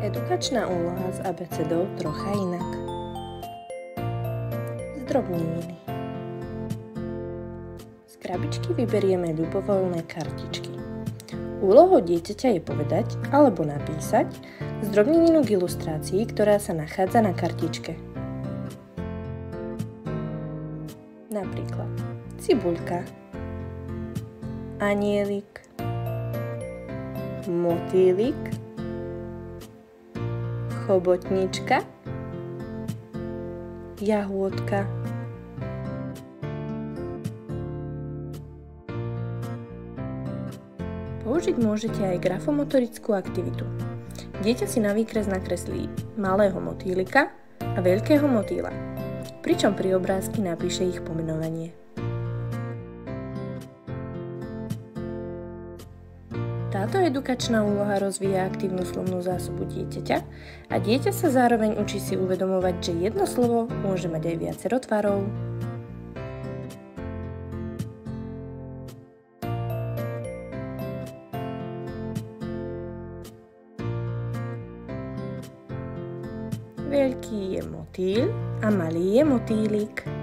Edukačná úloha s abecedou trocha inak. Zdrobneniny. Z krabičky vyberieme ľubovoľné kartičky. Úlohou dieťaťa je povedať alebo napísať zdrobneninu k ilustrácii, ktorá sa nachádza na kartičke. Napríklad cibuľka, anielik, motýlik, chobotnička, jahôdka. Použiť môžete aj grafomotorickú aktivitu. Dieťa si na výkres nakreslí malého motýlika a veľkého motýla, pričom pri obrázky napíše ich pomenovanie. Táto edukačná úloha rozvíja aktívnu slovnú zásobu dieťaťa a dieťa sa zároveň učí si uvedomovať, že jedno slovo môže mať aj viacero tvarov. Veľký je motýl a malý je motýlik.